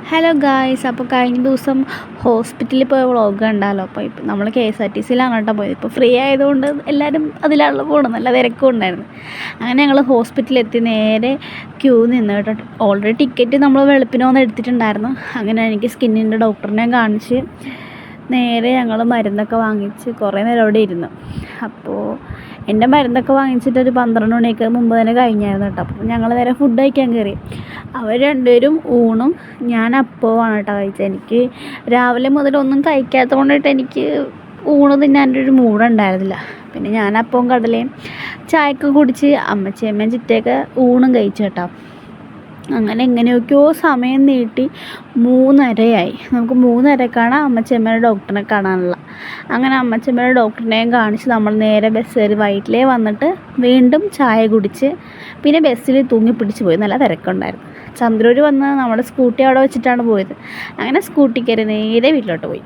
Hello guys, അപ്പോൾ കഴിഞ്ഞ ദിവസം ഹോസ്പിറ്റലിൽ പോയ വ്ളോഗ് കണ്ടാലോ. അപ്പോൾ ഇപ്പം നമ്മൾ KSRTCയിലാണ് കേട്ടോ പോയത്. ഇപ്പോൾ ഫ്രീ ആയതുകൊണ്ട് എല്ലാവരും അതിലാണല്ലോ പോകണം, നല്ല തിരക്കും ഉണ്ടായിരുന്നു. അങ്ങനെ ഞങ്ങൾ ഹോസ്പിറ്റലിലെത്തി നേരെ ക്യൂ നിന്ന് കേട്ടോ. ഓൾറെഡി ടിക്കറ്റ് നമ്മൾ വെളുപ്പിന് വന്ന് എടുത്തിട്ടുണ്ടായിരുന്നു. അങ്ങനെ എനിക്ക് സ്കിന്നിൻ്റെ ഡോക്ടറിനെ കാണിച്ച് നേരെ ഞങ്ങൾ മരുന്നൊക്കെ വാങ്ങിച്ച് കുറേ നേരം അവിടെ ഇരുന്നു. അപ്പോൾ എൻ്റെ മരുന്നൊക്കെ വാങ്ങിച്ചിട്ട് ഒരു 12 മണിയൊക്കെ മുമ്പ് തന്നെ കഴിഞ്ഞായിരുന്നു കേട്ടോ. അപ്പോൾ ഞങ്ങൾ നേരെ ഫുഡ് കഴിക്കാൻ കയറി. അവർ രണ്ടുപേരും ഊണും ഞാൻ അപ്പവുമാണ് കേട്ടോ കഴിച്ചത്. എനിക്ക് രാവിലെ മുതൽ ഒന്നും കഴിക്കാത്തത് കൊണ്ടിട്ട് എനിക്ക് ഊണ് തിന്നാൻ്റെ ഒരു മൂടുണ്ടായിരുന്നില്ല. പിന്നെ ഞാൻ അപ്പവും കടലയും ചായയൊക്കെ കുടിച്ച് അമ്മയും ചിറ്റയൊക്കെ ഊണും കഴിച്ചു കേട്ടോ. അങ്ങനെ എങ്ങനെയൊക്കെയോ സമയം നീട്ടി 3:30 നമുക്ക് 3:30ക്കാണ് അമ്മച്ചമ്മയുടെ ഡോക്ടറിനെ കാണാനുള്ള. അങ്ങനെ അമ്മച്ചമ്മയുടെ ഡോക്ടറിനെയും കാണിച്ച് നമ്മൾ നേരെ ബസ് കയറി വൈറ്റിലേ വന്നിട്ട് വീണ്ടും ചായ കുടിച്ച് പിന്നെ ബസ്സിൽ തൂങ്ങി പിടിച്ച് പോയി. നല്ല തിരക്കുണ്ടായിരുന്നു. ചന്ദ്രൂർ വന്ന് നമ്മുടെ സ്കൂട്ടി അവിടെ വെച്ചിട്ടാണ് പോയത്. അങ്ങനെ സ്കൂട്ടി കയറി നേരെ വീട്ടിലോട്ട് പോയി.